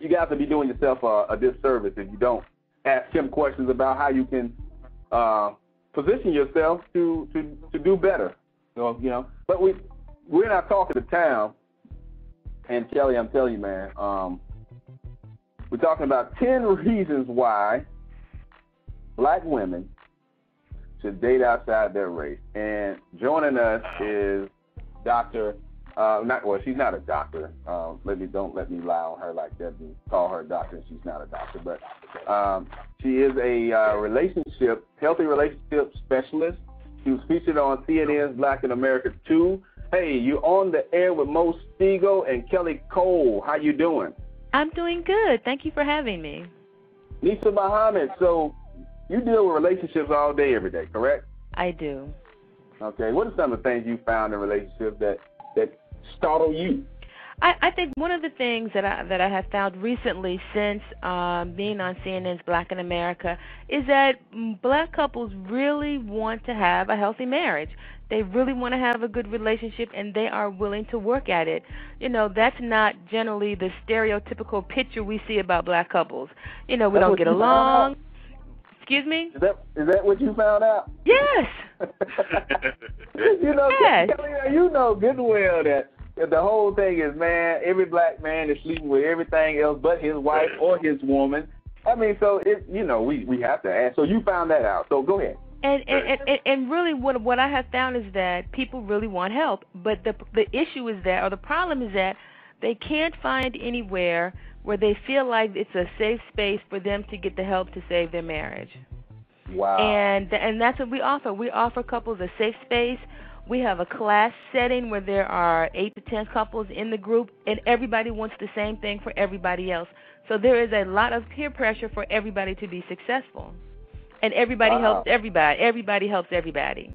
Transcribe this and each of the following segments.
you guys will be doing yourself a disservice if you don't ask him questions about how you can position yourself to do better. So, but we're in our talk of the town, and Kelly, I'm telling you, man, we're talking about 10 reasons why black women should date outside their race. And joining us is Dr. She's not a doctor. Don't let me lie on her like that and call her a doctor. She's not a doctor, but she is a healthy relationship specialist. She was featured on CNN's Black in America 2. Hey, you're on the air with Mo Spiegel and Kelly Cole. How you doing? I'm doing good. Thank you for having me. Nisa Muhammad, so you deal with relationships all day, every day, correct? I do. Okay. What are some of the things you found in relationships that startle you? I think one of the things that I have found recently since being on CNN's Black in America is that black couples really want to have a healthy marriage. They really want to have a good relationship, and they are willing to work at it. That's not generally the stereotypical picture we see about black couples. We don't get along. Excuse me? Is that what you found out? Yes. Yes. Kelly, you know good and well that the whole thing is, man, every black man is sleeping with everything else but his wife or his woman. I mean, so we have to ask. So you found that out. So go ahead. And really, what I have found is that people really want help, but the issue is that, or the problem is that, they can't find anywhere where they feel like it's a safe space for them to get the help to save their marriage. Wow. And that's what we offer. We offer couples a safe space. We have a class setting where there are 8 to 10 couples in the group, and everybody wants the same thing for everybody else. So there is a lot of peer pressure for everybody to be successful. And everybody helps everybody. Everybody helps everybody.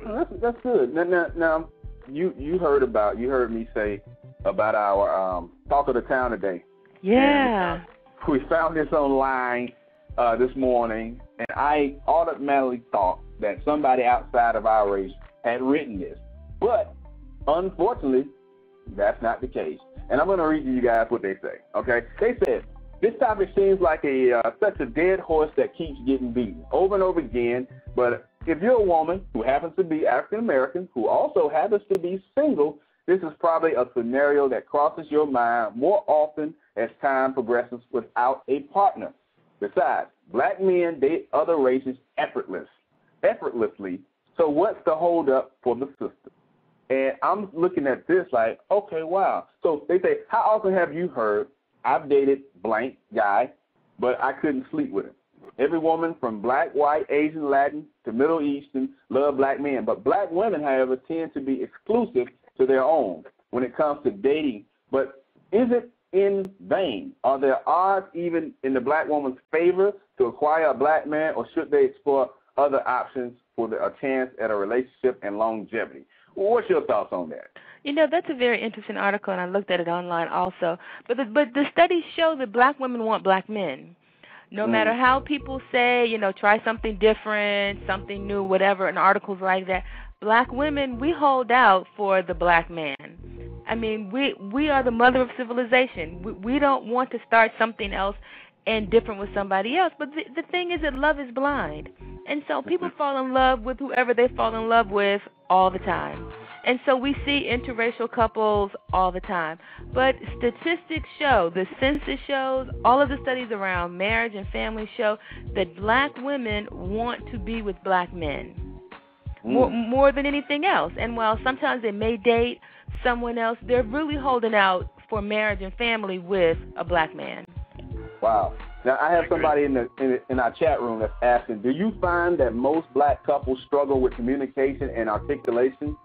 That's good. Now you heard me say about our talk of the town today. Yeah. And, we found this online this morning, and I automatically thought that somebody outside of our race had written this. But unfortunately, that's not the case. And I'm going to read to you guys what they say. Okay? They said, this topic seems like such a dead horse that keeps getting beaten over and over again. But if you're a woman who happens to be African American, who also happens to be single, this is probably a scenario that crosses your mind more often as time progresses without a partner. Besides, black men date other races effortlessly. So what's the holdup for the system? And I'm looking at this like, okay, wow. So they say, how often have you heard, I've dated blank guy, but I couldn't sleep with him? Every woman from black, white, Asian, Latin to Middle Eastern love black men. But black women, however, tend to be exclusive to their own when it comes to dating. But is it in vain? Are there odds even in the black woman's favor to acquire a black man, or should they explore other options for a chance at a relationship and longevity? What's your thoughts on that? That's a very interesting article, and I looked at it online also. But the studies show that black women want black men. No matter how people say, try something different, something new, whatever, in articles like that, black women, we hold out for the black man. I mean, we are the mother of civilization. We don't want to start something else and different with somebody else. But the thing is that love is blind. And so people fall in love with whoever they fall in love with all the time. And so we see interracial couples all the time. But statistics show, the census shows, all of the studies around marriage and family show that black women want to be with black men more than anything else. And while sometimes they may date someone else, they're really holding out for marriage and family with a black man. Wow. Now, I have somebody in our chat room that's asking, do you find that most black couples struggle with communication and articulation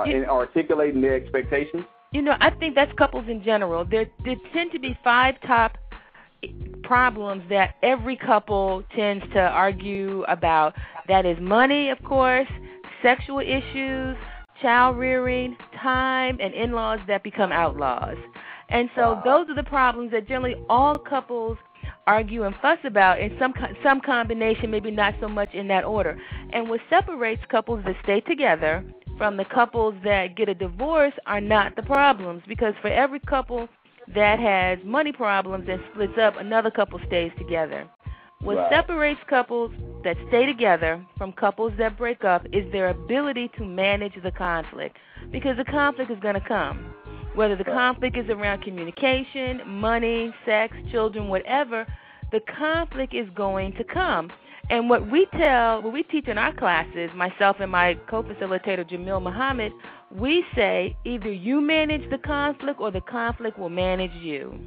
in articulating their expectations? I think that's couples in general. There tend to be 5 top problems that every couple tends to argue about. That is money, of course, sexual issues, child rearing, time, and in-laws that become outlaws. And so those are the problems that generally all couples argue and fuss about in some combination, maybe not so much in that order. And what separates couples that stay together from the couples that get a divorce are not the problems, because for every couple that has money problems and splits up, another couple stays together. What separates couples that stay together from couples that break up is their ability to manage the conflict, because the conflict is going to come. Whether the conflict is around communication, money, sex, children, whatever, the conflict is going to come. And what we teach in our classes, myself and my co-facilitator Jamil Muhammad, we say either you manage the conflict or the conflict will manage you.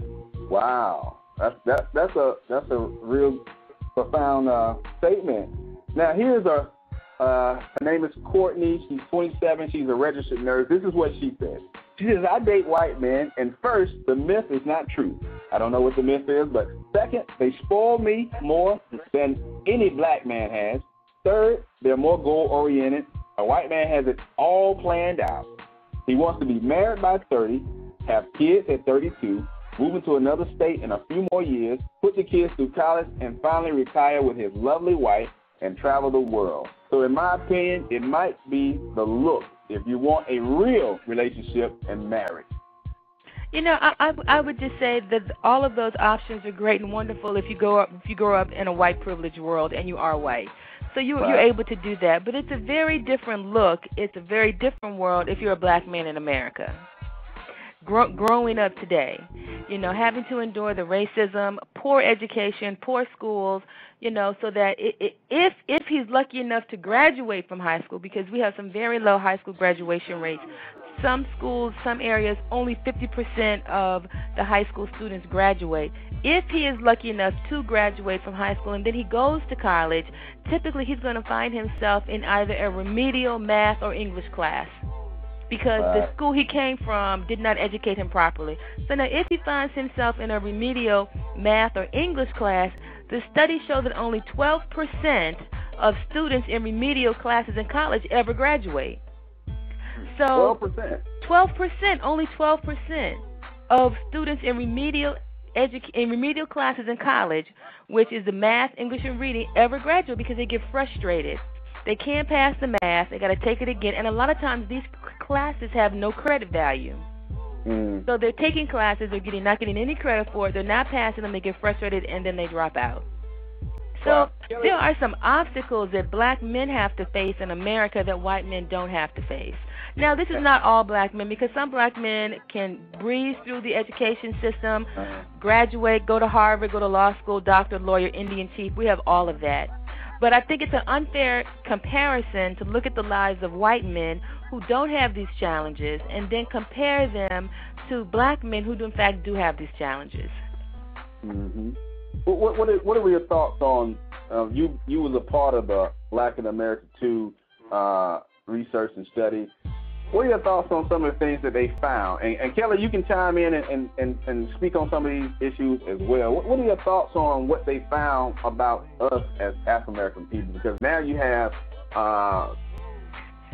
Wow, that's a real profound statement. Now here's her name is Courtney. She's 27. She's a registered nurse. This is what she said. She says, I date white men, and first, the myth is not true. I don't know what the myth is, but second, they spoil me more than any black man has. Third, they're more goal-oriented. A white man has it all planned out. He wants to be married by 30, have kids at 32, move into another state in a few more years, put the kids through college, and finally retire with his lovely wife and travel the world. So in my opinion, it might be the look if you want a real relationship and marriage. You know, I would just say that all of those options are great and wonderful if you grow up in a white privileged world and you are white. So you're able to do that. But it's a very different look. It's a very different world if you're a black man in America. Growing up today, you know, having to endure the racism, poor education, poor schools, you know, so that if he's lucky enough to graduate from high school, because we have some very low high school graduation rates. Some schools, some areas, only 50% of the high school students graduate. If he is lucky enough to graduate from high school and then he goes to college, typically he's going to find himself in either a remedial math or English class, because the school he came from did not educate him properly. So now if he finds himself in a remedial math or English class, the studies show that only 12% of students in remedial classes in college ever graduate. So 12%, only 12% of students in remedial classes in college, which is the math, English, and reading, ever graduate because they get frustrated. They can't pass the math. They got to take it again. And a lot of times these classes have no credit value. So they're taking classes, they're not getting any credit for it. They're not passing them. They get frustrated, and then they drop out. So there are some obstacles that black men have to face in America that white men don't have to face. Now, this is not all black men, because some black men can breeze through the education system, graduate, go to Harvard, go to law school, doctor, lawyer, Indian chief. We have all of that. But I think it's an unfair comparison to look at the lives of white men who don't have these challenges and then compare them to black men who, in fact, do have these challenges. Mm-hmm. What are your thoughts on, you was a part of the Black in America 2 research and study. What are your thoughts on some of the things that they found? And Kelly, you can chime in and speak on some of these issues as well. What are your thoughts on what they found about us as African-American people? Because now you have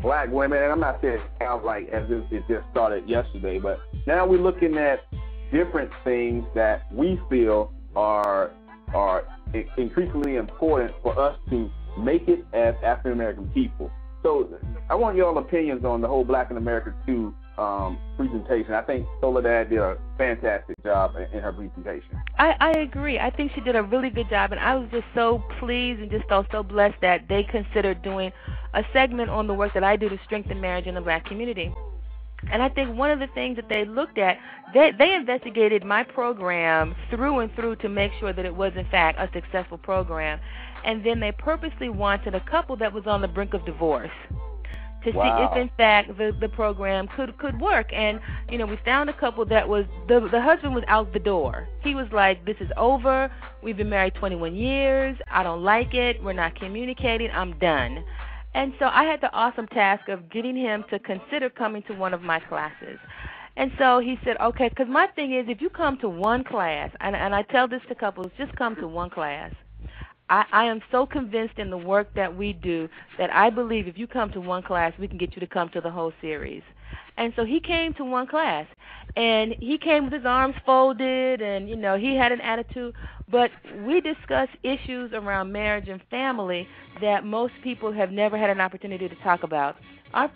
black women, and I'm not saying it sounds like as if it just started yesterday, but now we're looking at different things that we feel are increasingly important for us to make it as African-American people. So I want y'all's opinions on the whole Black in America 2 presentation. I think Soledad did a fantastic job in her presentation. I agree. I think she did a really good job, and I was just so pleased and just felt so blessed that they considered doing a segment on the work that I do to strengthen marriage in the black community. And I think one of the things that they looked at, they investigated my program through and through to make sure that it was, in fact, a successful program. And then they purposely wanted a couple that was on the brink of divorce to see if, in fact, the program could work. And, you know, we found a couple that was, the husband was out the door. He was like, this is over. We've been married 21 years. I don't like it. We're not communicating. I'm done. And so I had the awesome task of getting him to consider coming to one of my classes. And so he said, okay, because my thing is, if you come to one class, and I tell this to couples, just come to one class. I am so convinced in the work that we do that I believe if you come to one class, we can get you to come to the whole series. And so he came to one class, and he came with his arms folded, and, you know, he had an attitude. But we discussed issues around marriage and family that most people have never had an opportunity to talk about. Our